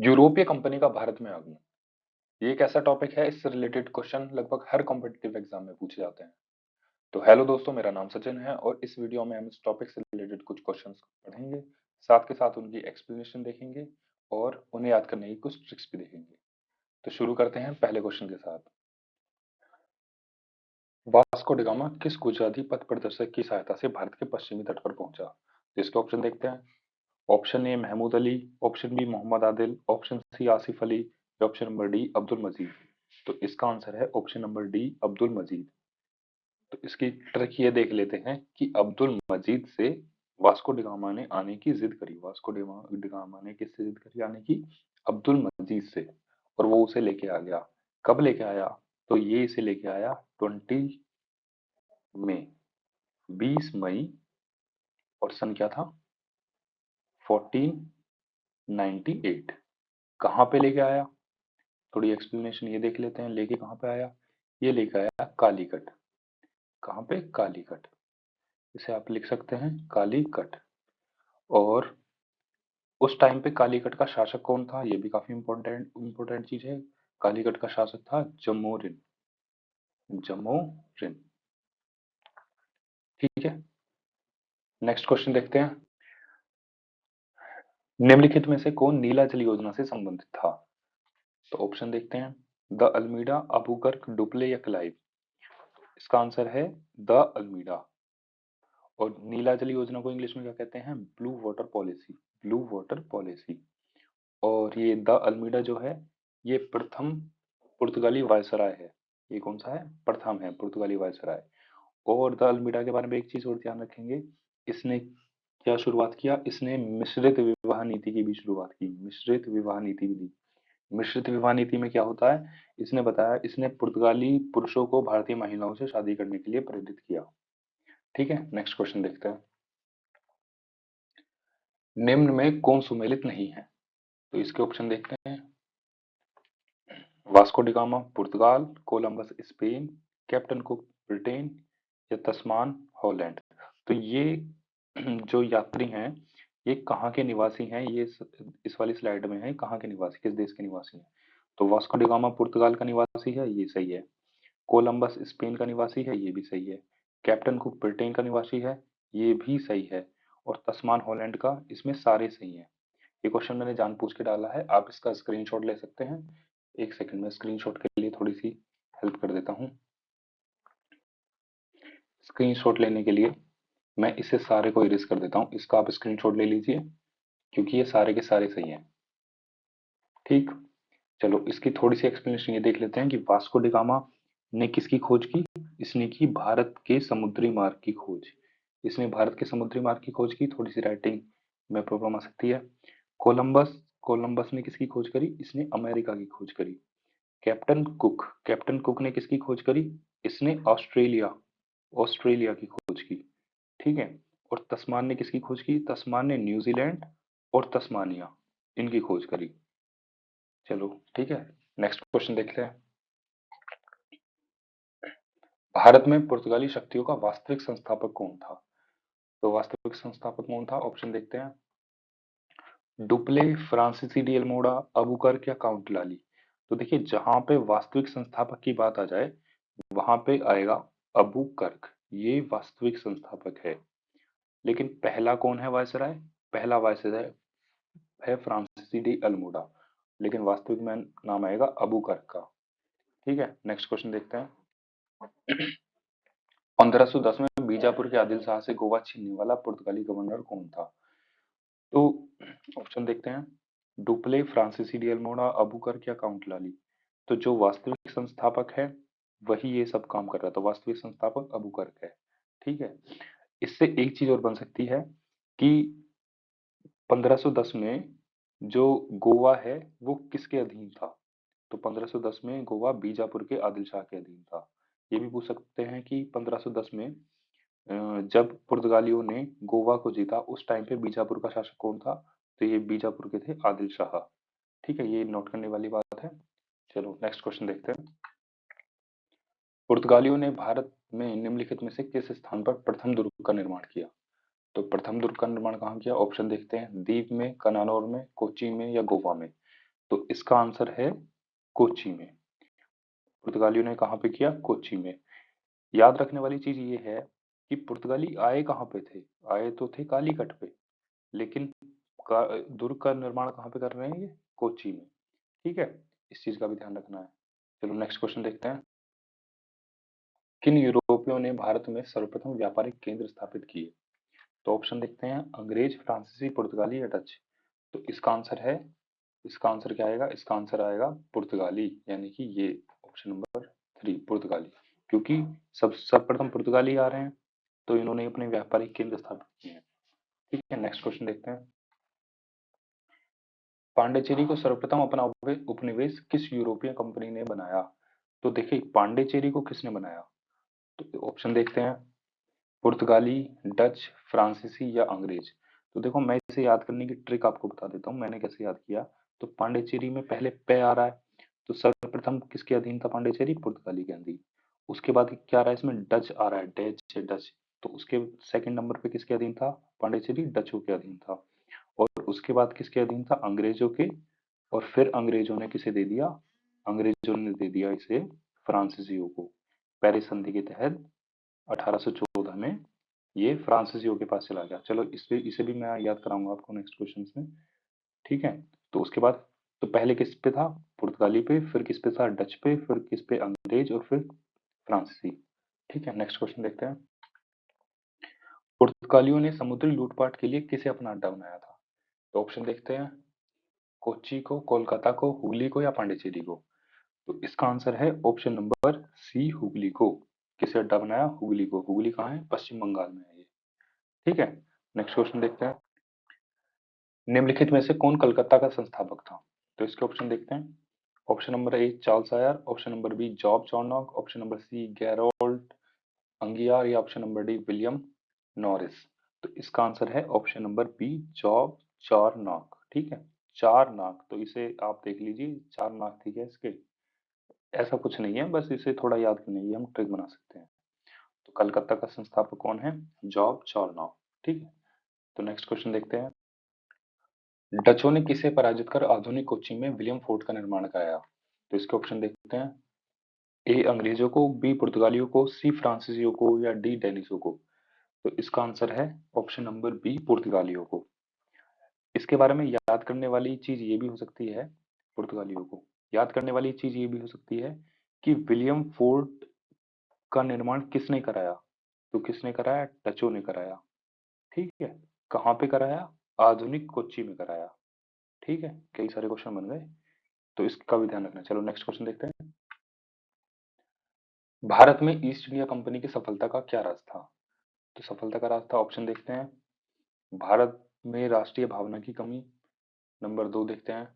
यूरोपीय कंपनी का भारत में आगमन। ये एक ऐसा टॉपिक है, इससे रिलेटेड क्वेश्चन लगभग हर कॉम्पिटिटिव एग्जाम में पूछे जाते हैं। तो हेलो दोस्तों, मेरा नाम सचिन है और इस वीडियो में हम इस टॉपिक से रिलेटेड कुछ क्वेश्चंस पढ़ेंगे, साथ के साथ उनकी एक्सप्लेनेशन देखेंगे और उन्हें याद करने की कुछ ट्रिक्स भी देखेंगे। तो शुरू करते हैं पहले क्वेश्चन के साथ। वास्को डी गामा किस गुजराती पथ प्रदर्शक की सहायता से भारत के पश्चिमी तट पर पहुंचा? तो इसके ऑप्शन देखते हैं। Option A Mahmood Ali, option B Mohammad Adil, option C Asif Ali, option number D Abdul Majeed. तो इसका आंसर है option number D Abdul Majeed. तो इसकी ट्रिक ये देख लेते हैं कि अब्दुल मजीद से वास्को डी गामा ने आने की जिद करी। वास्को डी गामा ने किससे जिद करी आने की? अब्दुल मजीद से। और वो उसे लेके आ गया। कब लेके आया? तो ये इसे लेके आया 20 मई, 20 मई। और सन क्या था? 1498। कहाँ पे लेके आया? थोड़ी एक्सप्लेनेशन ये देख लेते हैं, लेके कहाँ पे आया? ये लेके आया कालीकट। कहाँ पे? कालीकट। इसे आप लिख सकते हैं कालीकट। और उस टाइम पे कालीकट का शासक कौन था? ये भी काफी इंपॉर्टेंट चीज है। कालीकट का शासक था जमोरिन। जमोरिन। ठीक है, नेक्स्ट क्वेश्चन देखते हैं। निम्नलिखित में से कौन नीलाचल योजना से संबंधित था? तो ऑप्शन देखते हैं। द अल्मीडा, अबुकर्क, डुप्ले या क्लाइव। इसका आंसर है द अल्मीडा। और नीलाचल योजना को इंग्लिश में क्या कहते हैं? Blue water policy. Blue water policy. और ये द अल्मीडा जो है, ये प्रथम पुर्तगाली वायसराय है। ये कौन सा है? प्रथम है पुर्तगाली वायसराय। और द अल्मीडा के बारे में एक चीज और ध्यान रखेंगे। इसने क्या शुरुआत किया? इसने मिश्रित विवाह नीति की भी शुरुआत की। मिश्रित विवाह नीति भी। मिश्रित विवाह नीति में क्या होता है? इसने बताया, इसने पुर्तगाली पुरुषों को भारतीय महिलाओं से शादी करने के लिए प्रेरित किया। ठीक है, नेक्स्ट क्वेश्चन देखते हैं। निम्न में कौन सुमेलित नहीं है? तो इसके ऑप्शन देखते हैं। Vasco da Gama Portugal, Columbus Spain, Captain Cook Britain या तस्मान हॉलैंड। तो ये जो यात्री हैं, ये कहाँ के निवासी हैं? ये इस वाली स्लाइड में है, कहाँ के निवासी, किस देश के निवासी हैं? तो वास्को डी गामा पुर्तगाल का निवासी है, ये सही है। कोलंबस स्पेन का निवासी है, ये भी सही है। कैप्टन कुक ब्रिटेन का निवासी है, ये भी सही है। और तस्मान हॉलैंड का, इसमें सारे सही हैं। ये क्वेश्चन मैंने जानबूझ के डाला है, आप इसका स्क्रीनशॉट ले सकते हैं। एक सेकंड में स्क्रीनशॉट के लिए थोड़ी सी हेल्प कर देता हूँ। स्क्रीनशॉट लेने के लिए मैं इसे सारे को इरेज कर देता हूँ, इसका आप स्क्रीनशॉट ले लीजिए, क्योंकि ये सारे के सारे सही हैं। ठीक, चलो इसकी थोड़ी सी एक्सप्लेनेशन ये देख लेते हैं कि वास्को डी गामा ने किसकी खोज की? इसने की भारत के समुद्री मार्ग की खोज। इसने भारत के समुद्री मार्ग की खोज की। थोड़ी सी राइटिंग में प्रॉब्लम आ सकती है। कोलंबस, कोलंबस ने किसकी खोज करी? इसने अमेरिका की खोज करी। कैप्टन कुक, कैप्टन कुक ने किसकी खोज करी? इसने ऑस्ट्रेलिया, ऑस्ट्रेलिया की खोज की। ठीक है। और तस्मान ने किसकी खोज की? तस्मान ने न्यूजीलैंड और तस्मानिया, इनकी खोज करी। चलो ठीक है, नेक्स्ट क्वेश्चन देखते हैं। भारत में पुर्तगाली शक्तियों का वास्तविक संस्थापक कौन था? तो वास्तविक संस्थापक कौन था? ऑप्शन देखते हैं। डुप्ले, फ्रांसीसी डी अल्मोड़ा, अबुकर्क या काउंट लाली। तो देखिए, जहां पे वास्तविक संस्थापक की बात आ जाए, वहां पे आएगा अबुकर्क। ये वास्तविक संस्थापक है। लेकिन पहला कौन है वायसराय? पहला वायसराय है फ्रांसीसी डी अल्मोड़ा। लेकिन वास्तविक में नाम आएगा अबुकर्क का। ठीक है, नेक्स्ट क्वेश्चन देखते हैं। 1510 में बीजापुर के आदिल शाह से गोवा छीनने वाला पुर्तगाली गवर्नर कौन था? तो ऑप्शन देखते हैं। डुप्ले, फ्रांसीसी डी अल्मोड़ा, अबुकर्क या काउंट लाली। तो जो वास्तविक संस्थापक है, वही ये सब काम कर रहा था। वास्तविक संस्थापक अबुकर्क है। ठीक है। इससे एक चीज और बन सकती है कि 1510 में जो गोवा है, वो किसके अधीन था? तो 1510 में गोवा बीजापुर के आदिल शाह के अधीन था। ये भी पूछ सकते हैं कि 1510 में जब पुर्तगालियों ने गोवा को जीता, उस टाइम पे बीजापुर का शासक कौन था? तो ये बीजापुर के थे आदिल शाह। ठीक है, ये नोट करने वाली बात है। चलो नेक्स्ट क्वेश्चन देखते हैं। पुर्तगालियों ने भारत में निम्नलिखित में से किस स्थान पर प्रथम दुर्ग का निर्माण किया? तो प्रथम दुर्ग का निर्माण कहाँ किया? ऑप्शन देखते हैं। द्वीप में, कनानौर में, कोच्चि में या गोवा में। तो इसका आंसर है कोच्चि में। पुर्तगालियों ने कहाँ पे किया? कोच्चि में। याद रखने वाली चीज ये है कि पुर्तगाली आए कहाँ पे थे? आए तो थे कालीकट पे, लेकिन दुर्ग का निर्माण कहाँ पे कर रहे हैं ये? कोच्चि में। ठीक है, इस चीज का भी ध्यान रखना है। चलो नेक्स्ट क्वेश्चन देखते हैं। किन यूरोपियों ने भारत में सर्वप्रथम व्यापारिक केंद्र स्थापित किए? तो ऑप्शन देखते हैं, अंग्रेज, फ्रांसीसी, पुर्तगाली या डच। तो इसका आंसर क्या आएगा? इसका आंसर आएगा पुर्तगाली, यानी कि ये ऑप्शन नंबर 3 पुर्तगाली, क्योंकि सर्वप्रथम पुर्तगाली आ रहे हैं, तो इन्होंने अपने व्यापारिक केंद्र स्थापित किए हैं। ठीक है, नेक्स्ट क्वेश्चन देखते हैं। पांडिचेरी को सर्वप्रथम अपना उपनिवेश किस यूरोपीय कंपनी ने बनाया? तो देखिए, पांडिचेरी को किसने बनाया? तो ऑप्शन देखते हैं, पुर्तगाली, डच, फ्रांसीसी या अंग्रेज। तो देखो, मैं इसे याद करने की ट्रिक आपको बता देता हूँ, मैंने कैसे याद किया। तो पांडिचेरी में पहले पे आ रहा है, तो सर्वप्रथम किसके अधीन था पांडिचेरी? पुर्तगाली के अधीन। उसके बाद क्या आ रहा है इसमें? डच आ रहा है, डच डच। तो उसके सेकंड नंबर पे किसके अधीन था पांडिचेरी? डचों के अधीन था। और उसके बाद किसके अधीन था? अंग्रेजों के। और फिर अंग्रेजों ने किसे दे दिया? अंग्रेजों ने दे दिया इसे फ्रांसीसियों को। पेरिस संधि के तहत 1814 में ये फ्रांसीसियों के पास चला गया। चलो इसे भी मैं याद कराऊंगा आपको नेक्स्ट क्वेश्चन में। ठीक है, तो उसके बाद तो पहले किस पे था? पुर्तगाली पे, फिर किस पे था? डच पे, फिर किस पे? अंग्रेज, और फिर फ्रांसीसी। ठीक है, नेक्स्ट क्वेश्चन देखते हैं। पुर्तगालियों ने समुद्री लूटपाट के लिए किसे अपना अड्डा बनाया था? तो ऑप्शन देखते हैं, कोच्चि को, कोलकाता को, हुगली को या पांडिचेरी को। तो इसका आंसर है ऑप्शन नंबर सी, हुगली को। किसे अड्डा बनाया? हुगली को। हुगली कहाँ है? पश्चिम बंगाल में है ये। ठीक है, नेक्स्ट क्वेश्चन देखते हैं। निम्नलिखित में से कौन कलकत्ता का संस्थापक था? तो इसके ऑप्शन देखते हैं। Option number A, Charles Eyre. Option number B, Job Charnock. Option number C, Gerald Aungier. या option number D, William Norris. तो इसका आंसर है option number B, Job Charnock. ठीक है, चार नाक, तो इसे आप देख लीजिए, चार नाक थी क्या इसके? ऐसा कुछ नहीं है, बस इसे थोड़ा याद करने की हम ट्रिक बना सकते हैं। तो कलकत्ता का संस्थापक कौन है? Job Charnock. ठीक है, तो नेक्स्ट क्वेश्चन देखते हैं। डचों ने किसे पराजित कर आधुनिक कोच्चि में विलियम फोर्ट का निर्माण कराया? तो इसके ऑप्शन देखते हैं। ए, अंग्रेजों को। बी, पुर्तगालियों को। सी, फ्रांसीसियों को। या डी, डेनिसों को। तो इसका आंसर है ऑप्शन नंबर बी, पुर्तगालियों को। इसके बारे में याद करने वाली चीज ये भी हो सकती है, पुर्तगालियों को याद करने वाली चीज ये भी हो सकती है कि विलियम फोर्ट का निर्माण किसने कराया? तो किसने कराया? डचों ने कराया। ठीक है, कहाँ पे कराया? आधुनिक कोच्चि में कराया। ठीक है, कई सारे क्वेश्चन बन गए, तो इसका भी ध्यान रखना। चलो नेक्स्ट क्वेश्चन देखते हैं। भारत में ईस्ट इंडिया कंपनी की सफलता का क्या राज था? तो सफलता का राज था, ऑप्शन देखते हैं। भारत में राष्ट्रीय भावना की कमी। नंबर 2 देखते हैं,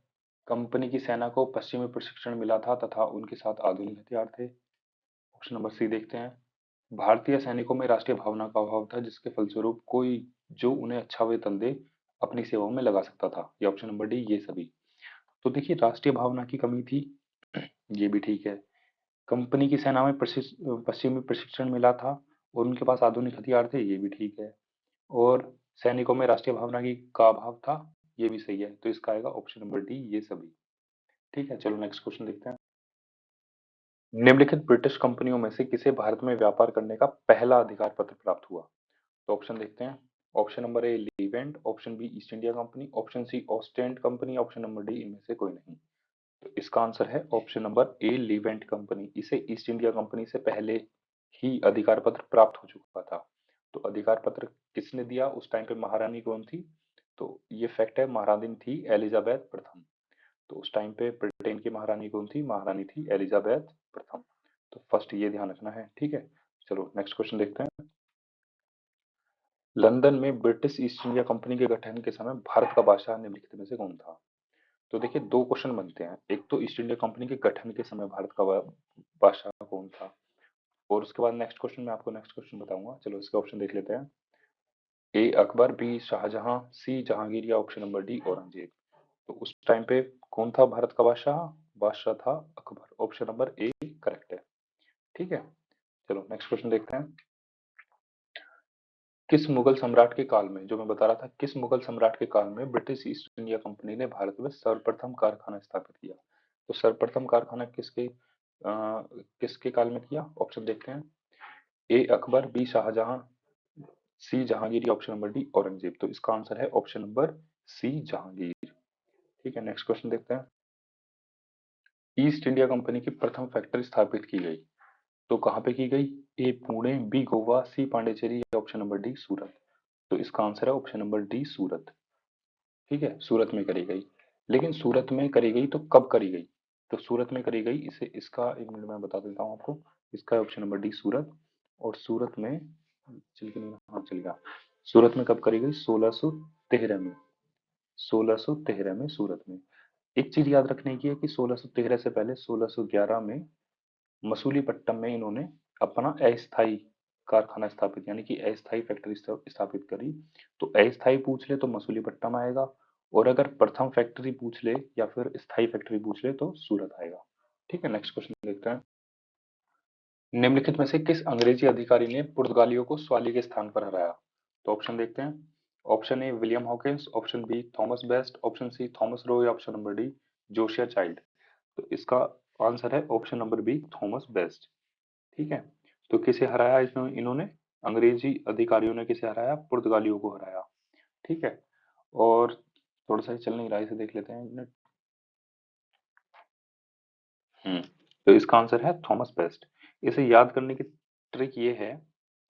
कंपनी की सेना को पश्चिमी प्रशिक्षण मिला था तथा उनके साथ आधुनिक हथियार थे। ऑप्शन नंबर सी देखते हैं, भारतीय सैनिकों में राष्ट्रीय भावना का अभाव था जिसके फलस्वरूप कोई जो उन्हें अच्छा वेतन दे अपनी सेवाओं में लगा सकता था। या ऑप्शन नंबर डी, ये सभी। तो देखिए, राष्ट्रीय भावना की कमी थी, ये भी ठीक है। कंपनी की सेना में पश्चिमी प्रशिक्षण मिला था और उनके पास आधुनिक हथियार थे, ये भी ठीक है। और सैनिकों में राष्ट्रीय भावना की का अभाव था, ये भी सही है। तो इसका आएगा ऑप्शन नंबर डी, ये सभी। ठीक है, चलो नेक्स्ट क्वेश्चन देखते हैं। निम्नलिखित ब्रिटिश कंपनियों में से किसे भारत में व्यापार करने का पहला अधिकार पत्र प्राप्त हुआ? तो ऑप्शन देखते हैं। Option number A, Levant. Option B, East India Company. Option C, Ostend Company. Option number D, इनमें से कोई नहीं। तो इसका आंसर है option number A, Levant Company. इसे ईस्ट इंडिया कंपनी से पहले ही अधिकार पत्र प्राप्त हो चुका था। तो अधिकार पत्र किसने दिया उस टाइम पे? महारानी कौन थी? तो ये फैक्ट है, महारानी थी एलिजाबेथ प्रथम। तो उस टाइम पे ब्रिटेन की महारानी कौन थी? महारानी थी एलिजाबेथ प्रथम। तो फर्स्ट ये ध्यान रखना है। ठीक है, चलो नेक्स्ट क्वेश्चन देखते हैं। लंदन में ब्रिटिश ईस्ट इंडिया कंपनी के गठन के समय भारत का बादशाह निम्नलिखित में से कौन था? तो देखिए, दो क्वेश्चन बनते हैं। एक तो ईस्ट इंडिया कंपनी के गठन के समय भारत का बादशाह कौन था, और उसके बाद नेक्स्ट क्वेश्चन में आपको नेक्स्ट क्वेश्चन बताऊंगा। चलो इसका ऑप्शन देख लेते हैं। A, Akbar. B, Shahjahan. C, Jahangir. या ऑप्शन नंबर डी, औरंगजेब। तो उस टाइम पे कौन था भारत का बादशाह? बादशाह था Akbar. Option number A correct है। ठीक है, चलो नेक्स्ट क्वेश्चन देखते हैं। किस मुगल सम्राट के काल में, जो मैं बता रहा था, किस मुगल सम्राट के काल में ब्रिटिश ईस्ट इंडिया कंपनी ने भारत में सर्वप्रथम कारखाना स्थापित किया? तो सर्वप्रथम कारखाना किसके काल में किया? ऑप्शन देखते हैं। A Akbar, B Shahjahan, C Jahangir, option number D Aurangzeb. तो इसका आंसर है ऑप्शन नंबर सी जहांगीर। ठीक है, नेक्स्ट क्वेश्चन देखते हैं। ईस्ट इंडिया कंपनी की प्रथम फैक्ट्री स्थापित की गई, तो कहाँ पे की गई? ए पुणे, बी गोवा, सी पांडिचेरी, ऑप्शन नंबर डी सूरत। तो इसका आंसर है ऑप्शन नंबर डी सूरत। ठीक है, सूरत में करी गई। लेकिन सूरत में करी गई तो कब करी गई? तो सूरत में करी गई, इसे इसका एक मिनट में बता देता हूँ आपको। इसका ऑप्शन नंबर डी सूरत। और सूरत में चल के नहीं, हाँ चल गया। सूरत में कब करी गई? 1613 में। 1613 में सूरत में। एक चीज याद रखने की है कि 1613 से पहले 1611 में मसूलीपट्टनम में इन्होंने अपना अस्थायी कारखाना स्थापित, यानी कि अस्थायी फैक्ट्री स्थापित करी। तो अस्थायी पूछ ले तो मसूलीपट्टनम आएगा, और अगर प्रथम फैक्ट्री पूछ ले या फिर स्थायी फैक्ट्री पूछ ले तो सूरत आएगा। ठीक है, नेक्स्ट क्वेश्चन देखते हैं। निम्नलिखित में से किस अंग्रेजी अधिकारी ने पुर्तगालियों को स्वाली के स्थान पर हराया? तो ऑप्शन देखते हैं। Option A William Hawkins, option B Thomas Best, option C Thomas Roe, या option number D Josiah Child. तो इसका आंसर है option number B Thomas Best. ठीक है, तो किसे हराया इसमें इन्होंने? अंग्रेजी अधिकारियों ने किसे हराया? पुर्तगालियों को हराया। ठीक है, और थोड़ा सा चल नहीं रहा है, इसे देख लेते हैं एक मिनट। हम्म, तो इसका आंसर है थॉमस बेस्ट। इसे याद करने की ट्रिक ये है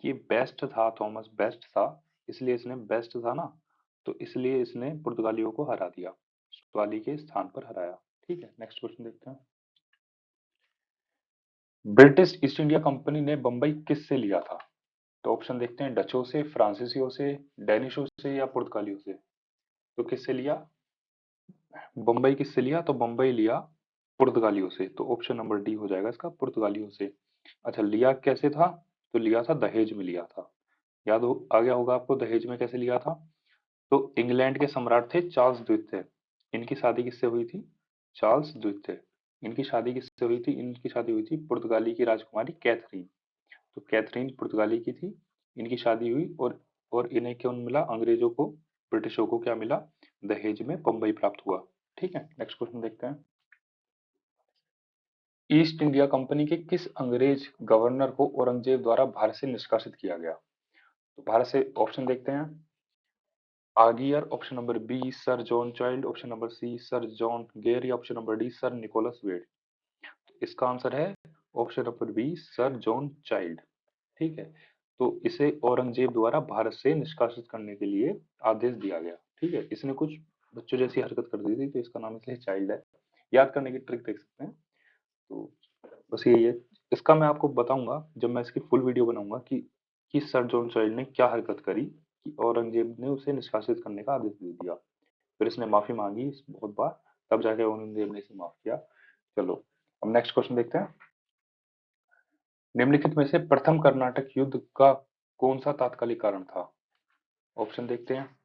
कि बेस्ट था, थॉमस बेस्ट था, इसलिए इसने बेस्ट था ना, तो इसलिए इसने पुर्तगालियों को हरा दिया, स्वाली के स्थान पर हराया। ठीक है, नेक्स्ट क्वेश्चन देखते हैं। ब्रिटिश ईस्ट इंडिया कंपनी ने बंबई किससे लिया था? तो ऑप्शन देखते हैं। डचों से, फ्रांसीसियों से, डेनिशों से, या पुर्तगालियों से। तो किससे लिया? बंबई किससे लिया? तो बंबई लिया पुर्तगालियों से। तो ऑप्शन नंबर डी हो जाएगा इसका, पुर्तगालियों से। अच्छा, लिया कैसे था? तो लिया था दहेज में लिया था। याद हो आ गया होगा आपको दहेज में कैसे लिया था। तो इंग्लैंड के सम्राट थे चार्ल्स द्वितीय। इनकी शादी किससे हुई थी? चार्ल्स द्वितीय। इनकी शादी किससे हुई थी? इनकी शादी हुई थी पुर्तगाली की राजकुमारी कैथरीन। तो कैथरीन पुर्तगाली की थी, इनकी शादी हुई, और इन्हें क्यों मिला? अंग्रेजों को, ब्रिटिशों को क्या मिला? दहेज में बंबई प्राप्त हुआ। ठीक है, नेक्स्ट क्वेश्चन देखते हैं। ईस्ट इंडिया कंपनी के किस अंग्रेज गवर्नर को औरंगजेब द्वारा भारत से निष्कासित किया गया? तो भारत से ऑप्शन देखते हैं। आगियर, option number B sir John Child, option number C sir John Gayer, या option number D sir Nicholas Waite. इसका आंसर है option number B sir John Child. ठीक है, तो इसे औरंगजेब द्वारा भारत से निष्कासित करने के लिए आदेश दिया गया। ठीक है, इसने कुछ बच्चों जैसी हरकत कर दी थी, तो इसका नाम इसलिए चाइल्ड है। याद करने की ट्रिक देख सकते हैं। तो बस यही है। इसका मैं आपको बताऊंगा जब मैं इसकी फुल वीडियो बनाऊंगा कि सर जॉन चाइल्ड ने क्या हरकत करी कि औरंगजेब ने उसे निष्कासित करने का आदेश दे दिया। फिर इसने माफी मांगी बहुत बार, तब जाके औरंगजेब ने इसे माफ किया। चलो, अब नेक्स्ट क्वेश्चन देखते हैं। निम्नलिखित में से प्रथम कर्नाटक युद्ध का कौन सा तात्कालिक कारण था? ऑप्शन देखते हैं।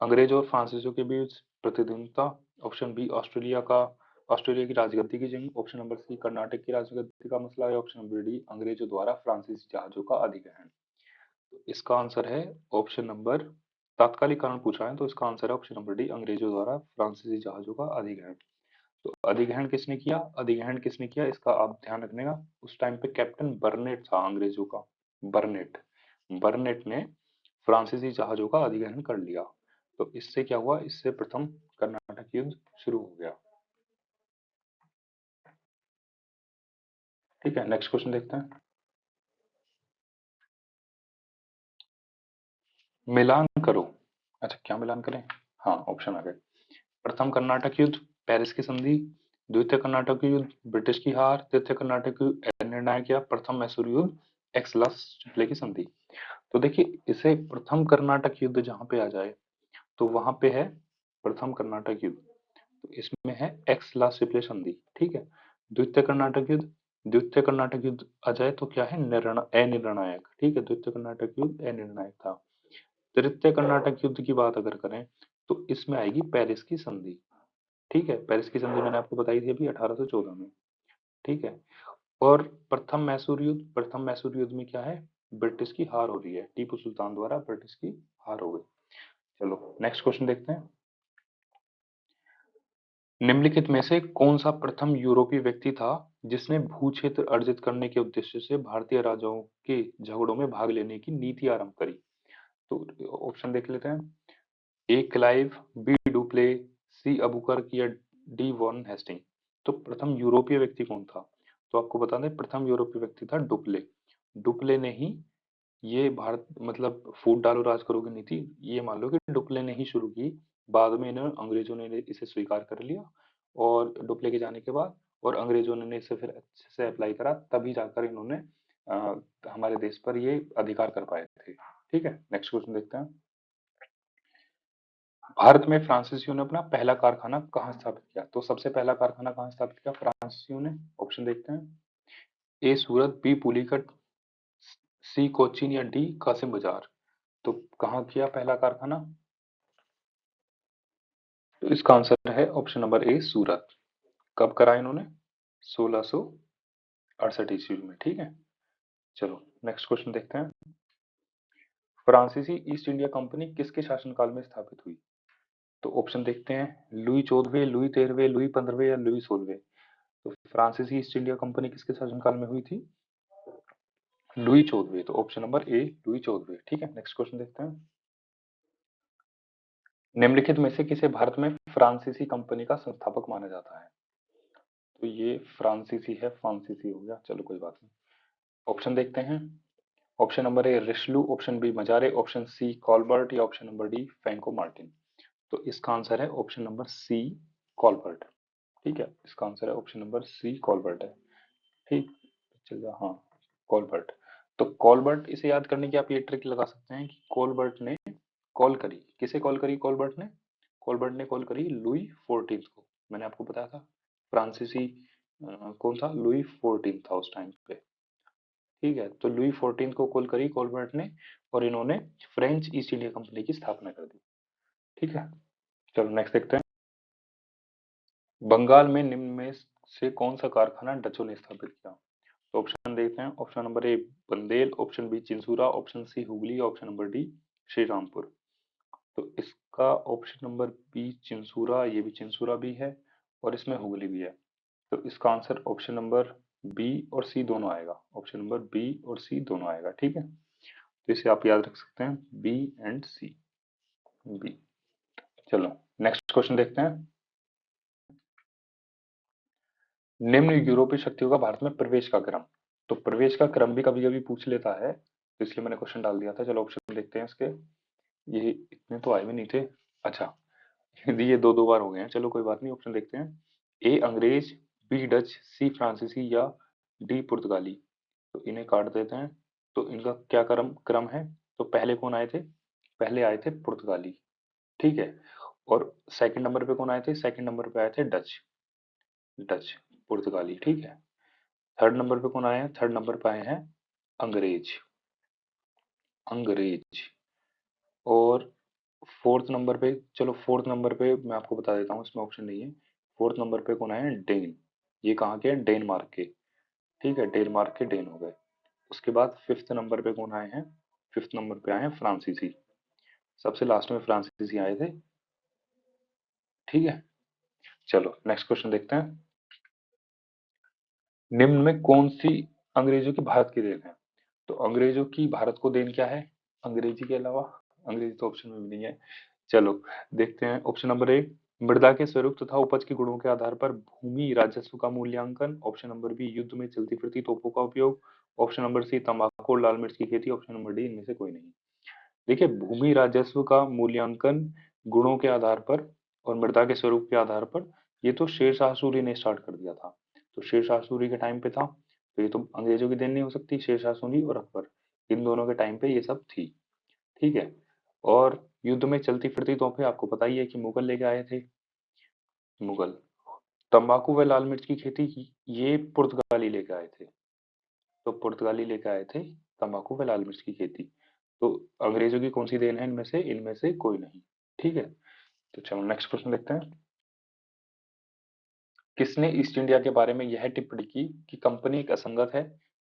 अंग्रेजों और फ्रांसीसियों के बीच प्रतिद्वंद्विता, ऑप्शन बी ऑस्ट्रेलिया की राजगद्दी की जंग, ऑप्शन नंबर सी कर्नाटक की राजगद्दी का मसला, या ऑप्शन नंबर डी अंग्रेजों द्वारा फ्रांसीसी जहाजों का अधिग्रहण। तो इसका आंसर है ऑप्शन नंबर, तात्कालिक कारण पूछा है तो इसका आंसर है ऑप्शन नंबर डी अंग्रेजों द्वारा फ्रांसीसी जहाजों का अधिग्रहण। तो अधिग्रहण किसने किया? अधिग्रहण किसने किया इसका आप ध्यान रखने का। उस टाइम पे कैप्टन बर्नेट था अंग्रेजों का। बर्नेट बर्नेट ने फ्रांसीसी जहाजों का अधिग्रहण कर लिया। तो इससे क्या हुआ? इससे प्रथम कर्नाटक युद्ध शुरू हो गया। ठीक है, नेक्स्ट क्वेश्चन देखते हैं। मिलान करो। अच्छा, क्या मिलान करें? हाँ, ऑप्शन आ गए। प्रथम कर्नाटक युद्ध, पेरिस की संधि, द्वितीय कर्नाटक युद्ध, ब्रिटिश की हार, तृतीय कर्नाटक युद्ध निर्णायक, या प्रथम मैसूर युद्ध, एक्सलास शिपले की संधि। तो देखिए, इसे प्रथम कर्नाटक युद्ध जहां पे आ जाए तो वहां पे है प्रथम कर्नाटक युद्ध, तो इसमें है एक्स लास्ट शिपले संधि। ठीक है, द्वितीय कर्नाटक युद्ध आ जाए तो क्या है? अनिर्णायक। ठीक है, द्वितीय कर्नाटक युद्ध अनिर्णायक था। तृतीय कर्नाटक युद्ध की बात अगर करें तो इसमें आएगी पेरिस की संधि। ठीक है, पेरिस की संधि मैंने आपको बताई थी अभी 1814 में। ठीक है, और प्रथम मैसूर युद्ध में क्या है? ब्रिटिश की हार हो रही है, टीपू सुल्तान द्वारा ब्रिटिश की हार हो गई। चलो नेक्स्ट क्वेश्चन देखते हैं। निम्नलिखित में से कौन सा प्रथम यूरोपीय व्यक्ति था जिसने भू क्षेत्र अर्जित करने के उद्देश्य से भारतीय राजाओं के झगड़ों में भाग लेने की नीति आरंभ करी? तो ऑप्शन देख लेते हैं। ए क्लाइव, बी डुप्ले, सी अबुकर्क या डी वॉन हेस्टिंग। तो प्रथम यूरोपीय व्यक्ति कौन था? तो आपको बता दें प्रथम यूरोपीय व्यक्ति था डुप्ले। डुप्ले ने ही ये भारत मतलब फूट डालो राज करो की नीति ये मान लो कि डुप्ले ने ही शुरू की। बाद में इन्होंने अंग्रेजों ने इसे स्वीकार कर लिया और डुप्ले के जाने के बाद और अंग्रेजों ने इसे फिर अच्छे से अप्लाई करा तभी जाकर इन्होंने अ, हमारे देश पर ये अधिकार कर पाए थे। ठीक है नेक्स्ट क्वेश्चन देखते हैं। भारत में फ्रांसीसियों ने अपना पहला कारखाना कहाँ स्थापित किया? तो सबसे पहला कारखाना कहाँ स्थापित किया फ्रांसीसियों ने? ऑप्शन देखते हैं। ए सूरत, बी पुलिकट, सी कोचीन या डी कासिम बाजार। तो कहाँ किया पहला कारखाना? तो इसका आंसर है ऑप्शन नंबर ए सूरत। कब करा इन्होंने? 1668 ईस्वी में। ठीक है चलो नेक्स्ट क्वेश्चन देखते हैं। फ्रांसीसी ईस्ट इंडिया कंपनी किसके शासनकाल में स्थापित हुई? तो ऑप्शन देखते हैं। लुई 14वें, लुई 13वें, लुई 15वें या लुई 16वें। तो फ्रांसीसी ईस्ट इंडिया कंपनी किसके शासनकाल में हुई थी? लुई 14वें। तो ऑप्शन नंबर ए लुई 14वें। ठीक है नेक्स्ट क्वेश्चन देखते हैं। निम्नलिखित में से किसे भारत में फ्रांसीसी कंपनी का संस्थापक माना जाता है? तो ये फ्रांसीसी है, फ्रांसीसी हो गया, चलो कोई बात नहीं। ऑप्शन देखते हैं। Option number A Richelieu, option B Mazarin, option C Colbert या option number D Francois Martin. तो इसका आंसर है ऑप्शन नंबर सी कॉलबर्ट। ठीक है इसका आंसर है ऑप्शन नंबर सी कॉलबर्ट है। ठीक चलिए हाँ कॉलबर्ट। तो कॉलबर्ट इसे याद करने की आप ये ट्रिक लगा सकते हैं कि कॉलबर्ट ने कॉल करी, किसे कॉल करी कॉलबर्ट ने? कॉलबर्ट ने कॉल करी लुई 14 को। मैंने आपको बताया था फ्रांसीसी कौन था? लुई 14 था उस टाइम पे। ठीक है तो लुई 14 को कॉल करी कॉलबर्ट ने और इन्होंने फ्रेंच ईस्ट इंडिया कंपनी की स्थापना कर दी। ठीक है चलो नेक्स्ट देखते हैं। बंगाल में निम्न में से कौन सा कारखाना डचों ने स्थापित किया? तो ऑप्शन देखते हैं। Option number A Bandel, option B Chinsurah, option C Hooghly, option number D Serampore. तो इसका ऑप्शन नंबर बी चिंसूरा, ये भी चिंसूरा भी है और इसमें हुगली भी है। तो इसका आंसर ऑप्शन नंबर बी और सी दोनों आएगा। ऑप्शन नंबर बी और सी दोनों आएगा। ठीक है तो इसे आप याद रख सकते हैं बी एंड सी। बी। चलो नेक्स्ट क्वेश्चन देखते हैं। निम्न यूरोपीय शक्तियों का भारत में प्रवेश का क्रम। तो प्रवेश का क्रम भी कभी कभी पूछ लेता है तो इसलिए मैंने क्वेश्चन डाल दिया था। चलो ऑप्शन देखते हैं इसके। ये इतने तो आए भी नहीं थे। अच्छा ये दो दो बार हो गए हैं, चलो कोई बात नहीं। ऑप्शन देखते हैं। ए अंग्रेज, बी डच, सी फ्रांसीसी या डी पुर्तगाली। तो इन्हें काट देते हैं। तो इनका क्या क्रम क्रम है? तो पहले कौन आए थे? पहले आए थे पुर्तगाली। ठीक है और सेकंड नंबर पे कौन आए थे? सेकंड नंबर पे आए थे डच। डच पुर्तगाली। ठीक है थर्ड नंबर पे कौन आए हैं? थर्ड नंबर पे आए हैं अंग्रेज। अंग्रेज। और फोर्थ नंबर पे, चलो फोर्थ नंबर पे मैं आपको बता देता हूँ, इसमें ऑप्शन नहीं है। फोर्थ नंबर पे कौन आए हैं? डेन। ये कहाँ के हैं? डेनमार्क के। ठीक है डेनमार्क के डेन हो गए। उसके बाद फिफ्थ नंबर पे कौन आए हैं? फिफ्थ नंबर पे आए हैं फ्रांसीसी। सबसे लास्ट में फ्रांसीसी आए थे। ठीक है चलो नेक्स्ट क्वेश्चन देखते हैं। निम्न में कौन सी अंग्रेजों की भारत की देन है? तो अंग्रेजों की भारत को देन क्या है अंग्रेजी के अलावा? अंग्रेजी तो ऑप्शन में भी नहीं है। चलो देखते हैं। ऑप्शन नंबर ए मृदा के स्वरूप तथा उपज के गुणों के आधार पर भूमि राजस्व का मूल्यांकन। ऑप्शन नंबर बी युद्ध में चलती फिरती तोपों का उपयोग। ऑप्शन नंबर सी तंबाकू और लाल मिर्च की खेती। ऑप्शन नंबर डी इनमें से कोई नहीं। देखिए भूमि राजस्व का मूल्यांकन गुणों के आधार पर और मृदा के स्वरूप के आधार पर ये तो शेरशाह सूरी ने स्टार्ट कर दिया था। तो शेरशाह सूरी के टाइम पे था तो ये तो अंग्रेजों की देन नहीं हो सकती। शेरशाह सूरी और अकबर इन दोनों के टाइम पे ये सब थी। ठीक है और युद्ध में चलती फिरती तोपें आपको पता ही है कि मुगल लेके आए थे। मुगल। तंबाकू व लाल मिर्च की खेती की ये पुर्तगाली लेके आए थे। तो पुर्तगाली लेके आए थे तंबाकू व लाल मिर्च की खेती। तो अंग्रेजों की कौन सी देन है इनमें से? इनमें से कोई नहीं। ठीक है तो चलो नेक्स्ट क्वेश्चन देखते हैं। किसने ईस्ट इंडिया के बारे में यह टिप्पणी की कि कंपनी एक असंगत है,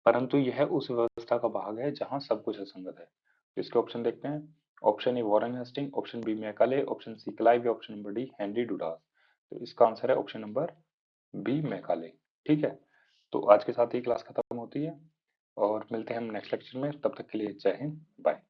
परंतु यह उस व्यवस्था का भाग है जहां सब कुछ असंगत है। तो इसके ऑप्शन देखते हैं। Option A Warren Hasting, option B Macaulay, option C Clive, option number D Henry Dundas. तो इसका आंसर है ऑप्शन नंबर बी मैकाले। ठीक है, तो आज के साथ ही क्लास खत्म होती है और मिलते हैं हम नेक्स्ट लेक्चर में। तब तक के लिए जय हिंद, बाय।